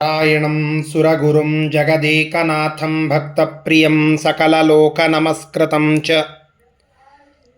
ನಾರಾಯಣಂ ಸುರಗುರುಂ ಜಗದೇಕನಾಥಂ ಭಕ್ತಪ್ರಿಯಂ ಸಕಲಲೋಕನಮಸ್ಕೃತಂ ಚ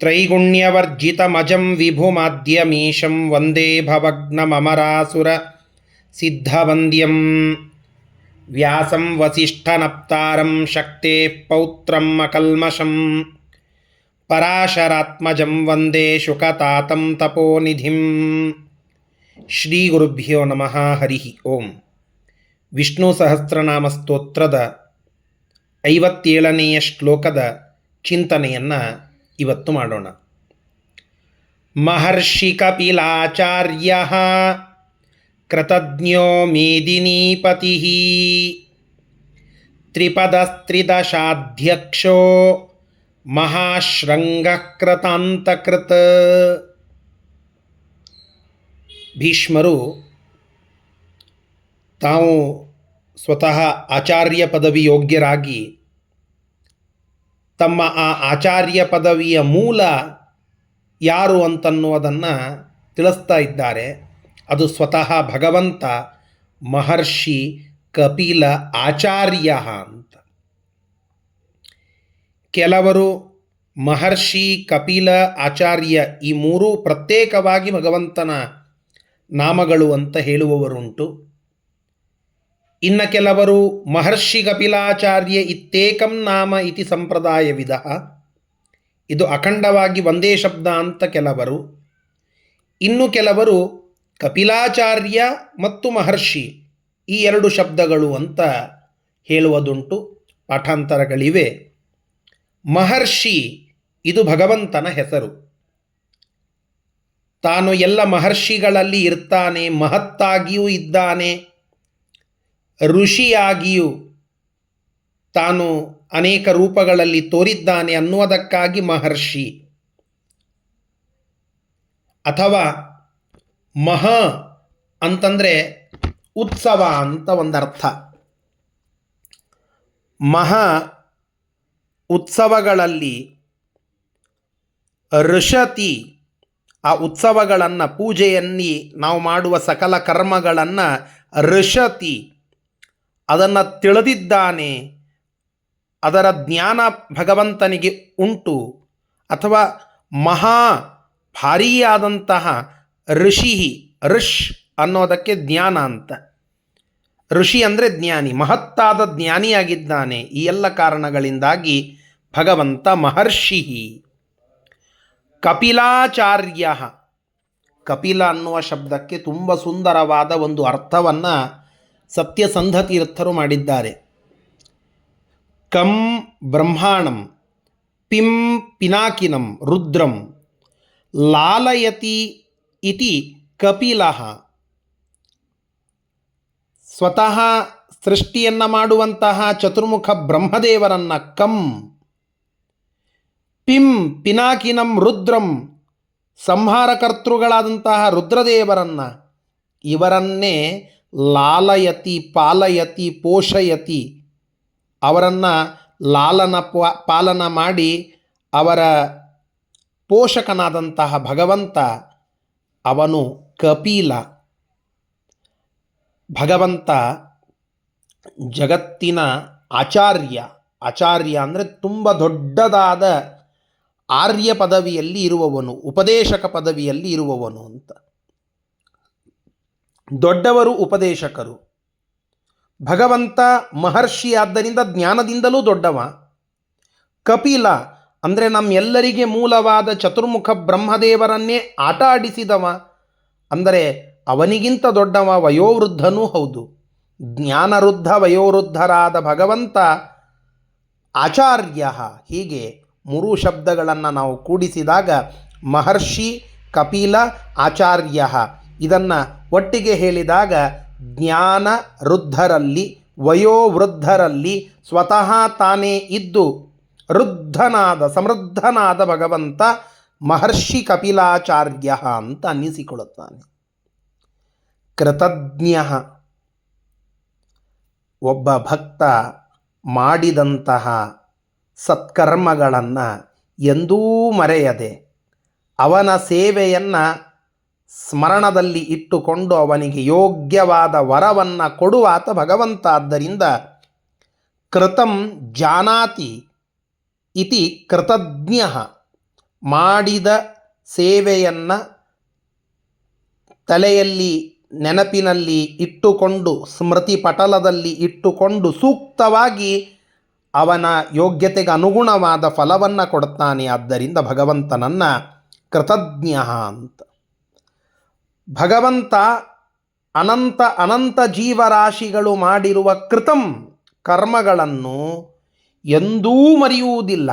ತ್ರೈಗುಣ್ಯವರ್ಜಿತಮಜಂ ವಿಭುಮಾದ್ಯಮೀಶಂ ವಂದೇ ಭವಗ್ನಮರಾಸುರ ಸಿದ್ಧವಂದ್ಯಂ ವ್ಯಾಸಂ ವಸಿಷ್ಠನಪ್ತಾರಂ ಶಕ್ತೇಃ ಪೌತ್ರಂ ಅಕಲ್ಮಷಂ ಪರಾಶರಾತ್ಮಜಂ ವಂದೇ ಶುಕತಾತಂ ತಪೋನಿಧಿಂ. ಶ್ರೀ ಗುರುಭ್ಯೋ ನಮಃ. ಹರಿ ಓಂ. ವಿಷ್ಣು ಸಹಸ್ರನಾಮ ಸ್ತೋತ್ರದ 57ನೆಯ ಶ್ಲೋಕದ ಚಿಂತನೆಯನ್ನು ಇವತ್ತು ಮಾಡೋಣ. ಮಹರ್ಷಿ ಕಪಿಲಾಚಾರ್ಯ ಕೃತಜ್ಞೋ ಮೇದಿನೀಪತಿ ತ್ರಿಪದಸ್ತ್ರಿದಶಾಧ್ಯಕ್ಷೋ ಮಹಾಶ್ರಂಗಃ ಕೃತಾಂತಕೃತ್. ಭೀಷ್ಮರು ತಾವು ಸ್ವತಃ ಆಚಾರ್ಯ ಪದವಿ ಯೋಗ್ಯರಾಗಿ ತಮ್ಮ ಆ ಆಚಾರ್ಯ ಪದವಿಯ ಮೂಲ ಯಾರು ಅಂತನ್ನುವುದನ್ನು ತಿಳಿಸ್ತಾ ಇದ್ದಾರೆ. ಅದು ಸ್ವತಃ ಭಗವಂತ ಮಹರ್ಷಿ ಕಪಿಲ ಆಚಾರ್ಯ ಅಂತ. ಕೆಲವರು ಮಹರ್ಷಿ ಕಪಿಲ ಆಚಾರ್ಯ ಈ ಮೂರೂ ಪ್ರತ್ಯೇಕವಾಗಿ ಭಗವಂತನ ನಾಮಗಳು ಅಂತ ಹೇಳುವವರುಂಟು. ಇನ್ನು ಕೆಲವರು ಮಹರ್ಷಿ ಕಪಿಲಾಚಾರ್ಯ ಇತ್ತೇಕಂ ನಾಮ ಇತಿ ಸಂಪ್ರದಾಯವಿದ, ಇದು ಅಖಂಡವಾಗಿ ಒಂದೇ ಶಬ್ದ ಅಂತ ಕೆಲವರು. ಇನ್ನು ಕೆಲವರು ಕಪಿಲಾಚಾರ್ಯ ಮತ್ತು ಮಹರ್ಷಿ ಈ ಎರಡು ಶಬ್ದಗಳು ಅಂತ ಹೇಳುವುದುಂಟು. ಪಾಠಾಂತರಗಳಿವೆ. ಮಹರ್ಷಿ ಇದು ಭಗವಂತನ ಹೆಸರು. ತಾನು ಎಲ್ಲ ಮಹರ್ಷಿಗಳಲ್ಲಿ ಇರ್ತಾನೆ, ಮಹತ್ತಾಗಿಯೂ ಇದ್ದಾನೆ, ಋಷಿಯಾಗಿಯೂ ತಾನು ಅನೇಕ ರೂಪಗಳಲ್ಲಿ ತೋರಿದ್ದಾನೆ ಅನ್ನುವುದಕ್ಕಾಗಿ ಮಹರ್ಷಿ. ಅಥವಾ ಮಹ ಅಂತಂದರೆ ಉತ್ಸವ ಅಂತ ಒಂದರ್ಥ. ಮಹ ಉತ್ಸವಗಳಲ್ಲಿ ಋಷತಿ, ಆ ಉತ್ಸವಗಳನ್ನು ಪೂಜೆಯಲ್ಲಿ ನಾವು ಮಾಡುವ ಸಕಲ ಕರ್ಮಗಳನ್ನು ಋಷತಿ, ಅದನ್ನು ತಿಳಿದಿದ್ದಾನೆ, ಅದರ ಜ್ಞಾನ ಭಗವಂತನಿಗೆ ಉಂಟು. ಅಥವಾ ಮಹಾ ಭಾರೀಯಾದಂತಹ ಋಷಿ, ಋಷ್ ಅನ್ನೋದಕ್ಕೆ ಜ್ಞಾನ ಅಂತ. ಋಷಿ ಅಂದರೆ ಜ್ಞಾನಿ, ಮಹತ್ತಾದ ಜ್ಞಾನಿಯಾಗಿದ್ದಾನೆ. ಈ ಎಲ್ಲ ಕಾರಣಗಳಿಂದಾಗಿ ಭಗವಂತ ಮಹರ್ಷಿ. ಕಪಿಲಾಚಾರ್ಯ, ಕಪಿಲ ಅನ್ನುವ ಶಬ್ದಕ್ಕೆ ತುಂಬ ಸುಂದರವಾದ ಒಂದು ಅರ್ಥವನ್ನು ಸತ್ಯಸಂಧ ತೀರ್ಥರು ಮಾಡಿದ್ದಾರೆ. ಕಂ ಬ್ರಹ್ಮಾಣಂ ಪಿಂ ಪಿನಾಕಿನಂ ರುದ್ರಂ ಲಾಲಯತಿ ಇತಿ ಕಪಿಲಃ. ಸ್ವತಃ ಸೃಷ್ಟಿಯನ್ನು ಮಾಡುವಂತಹ ಚತುರ್ಮುಖ ಬ್ರಹ್ಮದೇವರನ್ನು ಕಂ, ಪಿಂ ಪಿನಾಕಿನಂ ರುದ್ರಂ, ಸಂಹಾರಕರ್ತೃಗಳಾದಂತಹ ರುದ್ರದೇವರನ್ನು, ಇವರನ್ನೇ ಲಾಲಯತಿ, ಪಾಲಯತಿ, ಪೋಷಯತಿ, ಅವರನ್ನು ಲಾಲನ ಪಾಲನ ಮಾಡಿ ಅವರ ಪೋಷಕನಾದಂತಹ ಭಗವಂತ ಅವನು ಕಪಿಲ. ಭಗವಂತ ಜಗತ್ತಿನ ಆಚಾರ್ಯ. ಆಚಾರ್ಯ ಅಂದರೆ ತುಂಬ ದೊಡ್ಡದಾದ ಆರ್ಯ ಪದವಿಯಲ್ಲಿ ಇರುವವನು, ಉಪದೇಶಕ ಪದವಿಯಲ್ಲಿ ಇರುವವನು ಅಂತ. ದೊಡ್ಡವರು ಉಪದೇಶಕರು. ಭಗವಂತ ಮಹರ್ಷಿ ಆದ್ದರಿಂದ ಜ್ಞಾನದಿಂದಲೂ ದೊಡ್ಡವ. ಕಪಿಲ ಅಂದರೆ ನಮ್ಮೆಲ್ಲರಿಗೆ ಮೂಲವಾದ ಚತುರ್ಮುಖ ಬ್ರಹ್ಮದೇವರನ್ನೇ ಆಟ ಆಡಿಸಿದವ, ಅಂದರೆ ಅವನಿಗಿಂತ ದೊಡ್ಡವ. ವಯೋವೃದ್ಧನೂ ಹೌದು. ಜ್ಞಾನವೃದ್ಧ ವಯೋವೃದ್ಧರಾದ ಭಗವಂತ ಆಚಾರ್ಯ. ಹೀಗೆ ಮೂರು ಶಬ್ದಗಳನ್ನು ನಾವು ಕೂಡಿಸಿದಾಗ ಮಹರ್ಷಿ ಕಪಿಲ ಆಚಾರ್ಯ, ಇದನ್ನು ಒಟ್ಟಿಗೆ ಹೇಳಿದಾಗ ಜ್ಞಾನ ವೃದ್ಧರಲ್ಲಿ, ವಯೋವೃದ್ಧರಲ್ಲಿ ಸ್ವತಃ ತಾನೇ ಇದ್ದು ವೃದ್ಧನಾದ ಸಮೃದ್ಧನಾದ ಭಗವಂತ ಮಹರ್ಷಿ ಕಪಿಲಾಚಾರ್ಯ ಅಂತ ಅನ್ನಿಸಿಕೊಳ್ಳುತ್ತಾನೆ. ಕೃತಜ್ಞ, ಒಬ್ಬ ಭಕ್ತ ಮಾಡಿದಂತಹ ಸತ್ಕರ್ಮಗಳನ್ನು ಎಂದೂ ಮರೆಯದೆ ಅವನ ಸೇವೆಯನ್ನು ಸ್ಮರಣದಲ್ಲಿ ಇಟ್ಟುಕೊಂಡು ಅವನಿಗೆ ಯೋಗ್ಯವಾದ ವರವನ್ನು ಕೊಡುವಾತ ಭಗವಂತ. ಆದ್ದರಿಂದ ಕೃತಂ ಜಾನಾತಿ ಇತಿ ಕೃತಜ್ಞ, ಮಾಡಿದ ಸೇವೆಯನ್ನು ತಲೆಯಲ್ಲಿ ನೆನಪಿನಲ್ಲಿ ಇಟ್ಟುಕೊಂಡು ಸ್ಮೃತಿ ಪಟಲದಲ್ಲಿ ಇಟ್ಟುಕೊಂಡು ಸೂಕ್ತವಾಗಿ ಅವನ ಯೋಗ್ಯತೆಗೆ ಅನುಗುಣವಾದ ಫಲವನ್ನು ಕೊಡ್ತಾನೆ. ಆದ್ದರಿಂದ ಭಗವಂತನನ್ನು ಕೃತಜ್ಞ ಅಂತ. ಭಗವಂತ ಅನಂತ ಅನಂತ ಜೀವರಾಶಿಗಳು ಮಾಡಿರುವ ಕೃತಂ ಕರ್ಮಗಳನ್ನು ಎಂದೂ ಮರೆಯುವುದಿಲ್ಲ.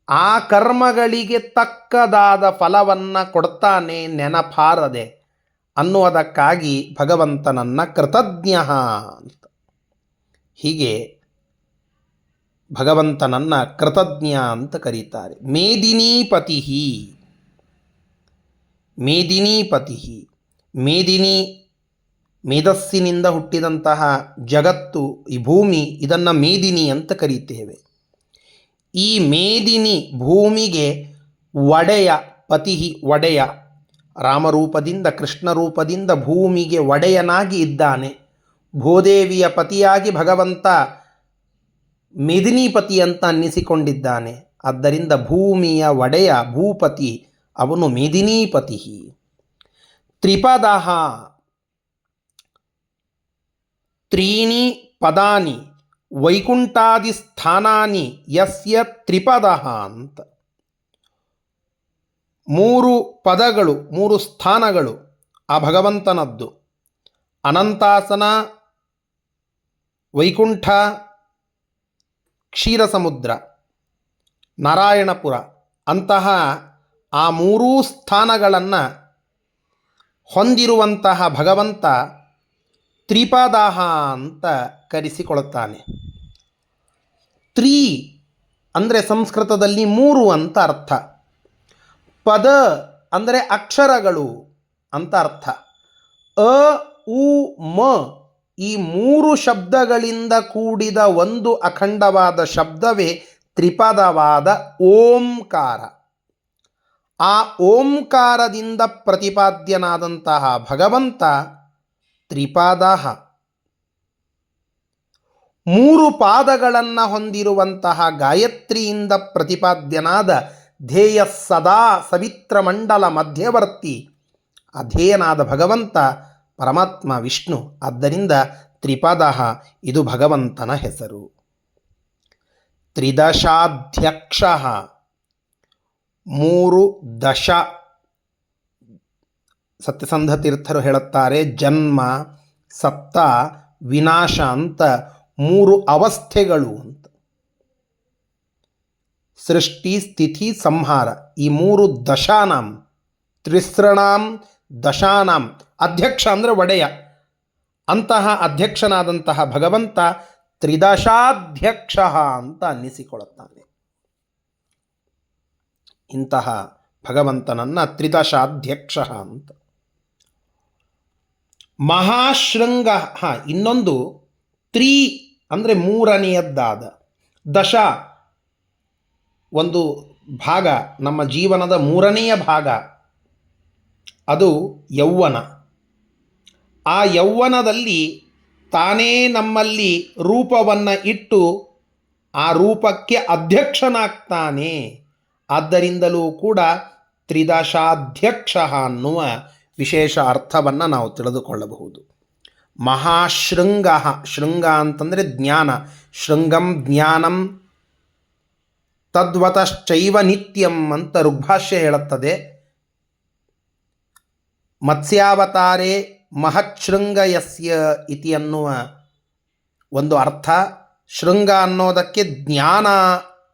ಆ ಕರ್ಮಗಳಿಗೆ ತಕ್ಕದಾದ ಫಲವನ್ನು ಕೊಡ್ತಾನೆ ನೆನಪಾರದೆ ಅನ್ನುವುದಕ್ಕಾಗಿ ಭಗವಂತನನ್ನು ಕೃತಜ್ಞ ಅಂತ. ಹೀಗೆ ಭಗವಂತನನ್ನು ಕೃತಜ್ಞ ಅಂತ ಕರೀತಾರೆ. ಮೇದಿನೀಪತಿ, ಮೇದಿನೀಪತಿ, ಮೇದಿನಿ ಮೇಧಸ್ಸಿನಿಂದ ಹುಟ್ಟಿದಂತಹ ಜಗತ್ತು, ಈ ಭೂಮಿ, ಇದನ್ನು ಮೇದಿನಿ ಅಂತ ಕರೀತೇವೆ. ಈ ಮೇದಿನಿ ಭೂಮಿಗೆ ಒಡೆಯ, ಪತಿ ಒಡೆಯ, ರಾಮರೂಪದಿಂದ ಕೃಷ್ಣ ರೂಪದಿಂದ ಭೂಮಿಗೆ ಒಡೆಯನಾಗಿ ಇದ್ದಾನೆ. ಭೂದೇವಿಯ ಪತಿಯಾಗಿ ಭಗವಂತ ಮೇದಿನೀಪತಿ ಅಂತ ಅನ್ನಿಸಿಕೊಂಡಿದ್ದಾನೆ. ಆದ್ದರಿಂದ ಭೂಮಿಯ ಒಡೆಯ ಭೂಪತಿ ಅವನು ಮೇದಿನೀಪತಿ. ತ್ರಿಪದಃ, ತ್ರೀಣಿ ಪದಾನಿ ವೈಕುಂಠಾದಿ ಸ್ಥಾನಾನಿ ಯಸ್ಯ ತ್ರಿಪದಃ ಅಂತ. ಮೂರು ಪದಗಳು, ಮೂರು ಸ್ಥಾನಗಳು ಆ ಭಗವಂತನದ್ದು. ಅನಂತಾಸನ, ವೈಕುಂಠ, ಕ್ಷೀರ ಸಮುದ್ರ, ನಾರಾಯಣಪುರ ಅಂತಹ ಆ ಮೂರೂ ಸ್ಥಾನಗಳನ್ನು ಹೊಂದಿರುವಂತಹ ಭಗವಂತ ತ್ರಿಪದಃ ಅಂತ ಕರೆಸಿಕೊಳ್ಳುತ್ತಾನೆ. ತ್ರೀ ಅಂದರೆ ಸಂಸ್ಕೃತದಲ್ಲಿ ಮೂರು ಅಂತ ಅರ್ಥ. ಪದ ಅಂದರೆ ಅಕ್ಷರಗಳು ಅಂತ ಅರ್ಥ. ಅ, ಉ, ಮ ಈ ಮೂರು ಶಬ್ದಗಳಿಂದ ಕೂಡಿದ ಒಂದು ಅಖಂಡವಾದ ಶಬ್ದವೇ ತ್ರಿಪದವಾದ ಓಂಕಾರ. ಆ ಓಂಕಾರದಿಂದ ಪ್ರತಿಪಾದ್ಯನಾದಂತಹ ಭಗವಂತ ತ್ರಿಪದಃ. ಮೂರು ಪಾದಗಳನ್ನು ಹೊಂದಿರುವಂತಹ ಗಾಯತ್ರಿಯಿಂದ ಪ್ರತಿಪಾದ್ಯನಾದ ಧ್ಯೇಯ ಸದಾ ಸವಿತ್ರ ಮಂಡಲ ಮಧ್ಯವರ್ತಿ ಅಧೇಯನಾದ ಭಗವಂತ ಪರಮಾತ್ಮ ವಿಷ್ಣು. ಆದ್ದರಿಂದ ತ್ರಿಪದಃ ಇದು ಭಗವಂತನ ಹೆಸರು. ತ್ರಿದಶಾಧ್ಯಕ್ಷ, ಮೂರು ದಶ. ಸತ್ಯಸಂಧ ತೀರ್ಥರು ಹೇಳುತ್ತಾರೆ, ಜನ್ಮ, ಸಪ್ತ, ವಿನಾಶ ಅಂತ ಮೂರು ಅವಸ್ಥೆಗಳು ಅಂತ. ಸೃಷ್ಟಿ, ಸ್ಥಿತಿ, ಸಂಹಾರ ಈ ಮೂರು ದಶಾನಾಂ, ತ್ರಿಸೃಣಾಂ ದಶಾನಾಂ. ಅಧ್ಯಕ್ಷ ಅಂದರೆ ಒಡೆಯ. ಅಂತಹ ಅಧ್ಯಕ್ಷನಾದಂತಹ ಭಗವಂತ ತ್ರಿದಶಾಧ್ಯಕ್ಷ ಅಂತ ಅನ್ನಿಸಿಕೊಳ್ಳುತ್ತಾನೆ. ಇಂತಹ ಭಗವಂತನನ್ನು ತ್ರಿದಶಾಧ್ಯಕ್ಷ ಅಂತ. ಮಹಾಶೃಂಗ, ಇನ್ನೊಂದು ತ್ರೀ ಅಂದರೆ ಮೂರನೆಯದ್ದಾದ, ದಶ ಒಂದು ಭಾಗ, ನಮ್ಮ ಜೀವನದ ಮೂರನೆಯ ಭಾಗ, ಅದು ಯೌವನ. ಆ ಯೌವನದಲ್ಲಿ ತಾನೇ ನಮ್ಮಲ್ಲಿ ರೂಪವನ್ನು ಇಟ್ಟು ಆ ರೂಪಕ್ಕೆ ಅಧ್ಯಕ್ಷನಾಗ್ತಾನೆ. ಆದ್ದರಿಂದಲೂ ಕೂಡ ತ್ರಿದಶಾಧ್ಯಕ್ಷ ಅನ್ನುವ ವಿಶೇಷ ಅರ್ಥವನ್ನು ನಾವು ತಿಳಿದುಕೊಳ್ಳಬಹುದು. ಮಹಾಶೃಂಗ, ಶೃಂಗ ಅಂತಂದರೆ ಜ್ಞಾನ. ಶೃಂಗಂ ಜ್ಞಾನಂ ತದ್ವತಶ್ಚೈವ ನಿತ್ಯಂ ಅಂತ ಋಗ್ಭಾಷ್ಯ ಹೇಳುತ್ತದೆ. ಮತ್ಸ್ಯಾವತಾರೇ ಮಹಚ್ಛೃಂಗ ಯಸ್ಯ ಇತಿ ಅನ್ನುವ ಒಂದು ಅರ್ಥ. ಶೃಂಗ ಅನ್ನೋದಕ್ಕೆ ಜ್ಞಾನ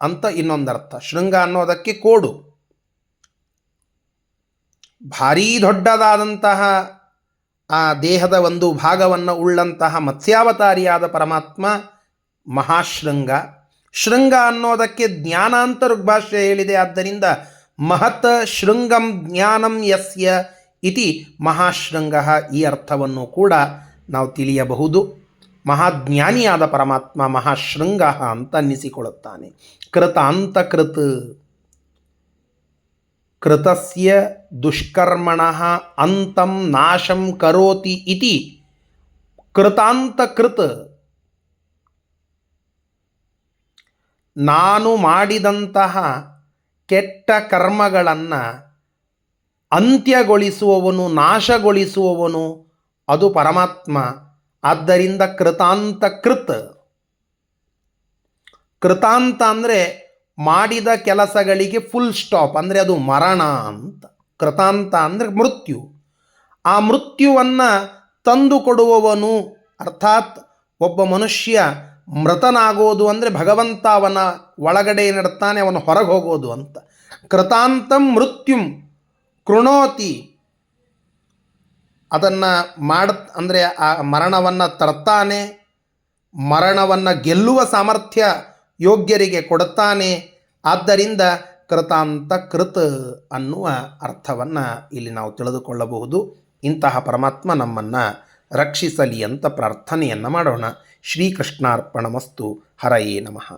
ಅಂತ ಇನ್ನೊಂದರ್ಥ. ಶೃಂಗ ಅನ್ನೋದಕ್ಕೆ ಕೋಡು. ಭಾರೀ ದೊಡ್ಡದಾದಂತಹ ಆ ದೇಹದ ಒಂದು ಭಾಗವನ್ನು ಉಳ್ಳಂತಹ ಮತ್ಸ್ಯಾವತಾರಿಯಾದ ಪರಮಾತ್ಮ ಮಹಾಶೃಂಗ. ಶೃಂಗ ಅನ್ನೋದಕ್ಕೆ ಜ್ಞಾನ ಅಂತ ಋಗ್ಭಾಷ್ಯ ಹೇಳಿದೆ. ಆದ್ದರಿಂದ ಮಹತ್ ಶೃಂಗಂ ಜ್ಞಾನಂ ಯಸ್ಯ ಇತಿ ಮಹಾಶೃಂಗ, ಈ ಅರ್ಥವನ್ನು ಕೂಡ ನಾವು ತಿಳಿಯಬಹುದು. ಮಹಾಜ್ಞಾನಿಯಾದ ಪರಮಾತ್ಮ ಮಹಾಶೃಂಗ ಅಂತ ಅನ್ನಿಸಿಕೊಳ್ಳುತ್ತಾನೆ. ಕೃತ ಅಂತ ಕೃತ್, ಕೃತಸ್ಯ ದುಷ್ಕರ್ಮಣಃ ಅಂತಂ ನಾಶಂ ಕರೋತಿ ಇತಿ ಕೃತಾಂತಕೃತ್. ನಾನು ಮಾಡಿದಂತಹ ಕೆಟ್ಟ ಕರ್ಮಗಳನ್ನು ಅಂತ್ಯಗೊಳಿಸುವವನು, ನಾಶಗೊಳಿಸುವವನು ಅದು ಪರಮಾತ್ಮ. ಆದ್ದರಿಂದ ಕೃತಾಂತಕೃತ್. ಕೃತಾಂತ ಅಂದರೆ ಮಾಡಿದ ಕೆಲಸಗಳಿಗೆ ಫುಲ್ ಸ್ಟಾಪ್, ಅಂದರೆ ಅದು ಮರಣ ಅಂತ. ಕೃತಾಂತ ಅಂದರೆ ಮೃತ್ಯು. ಆ ಮೃತ್ಯುವನ್ನು ತಂದು ಕೊಡುವವನು, ಅರ್ಥಾತ್ ಒಬ್ಬ ಮನುಷ್ಯ ಮೃತನಾಗೋದು ಅಂದರೆ ಭಗವಂತ ಅವನ ಒಳಗಡೆ ಏನಿಡ್ತಾನೆ ಅವನು ಹೊರಗೆ ಹೋಗೋದು ಅಂತ. ಕೃತಾಂತಂ ಮೃತ್ಯುಂ ಕೃಣೋತಿ, ಅದನ್ನು ಅಂದರೆ ಆ ಮರಣವನ್ನು ತರ್ತಾನೆ, ಮರಣವನ್ನು ಗೆಲ್ಲುವ ಸಾಮರ್ಥ್ಯ ಯೋಗ್ಯರಿಗೆ ಕೊಡುತ್ತಾನೆ. ಆದ್ದರಿಂದ ಕೃತಾಂತ ಕೃತ್ ಅನ್ನುವ ಅರ್ಥವನ್ನು ಇಲ್ಲಿ ನಾವು ತಿಳಿದುಕೊಳ್ಳಬಹುದು. ಇಂತಹ ಪರಮಾತ್ಮ ನಮ್ಮನ್ನು ರಕ್ಷಿಸಲಿ ಅಂತ ಪ್ರಾರ್ಥನೆಯನ್ನು ಮಾಡೋಣ. ಶ್ರೀಕೃಷ್ಣಾರ್ಪಣಮಸ್ತು. ಹರಯೇ ನಮಃ.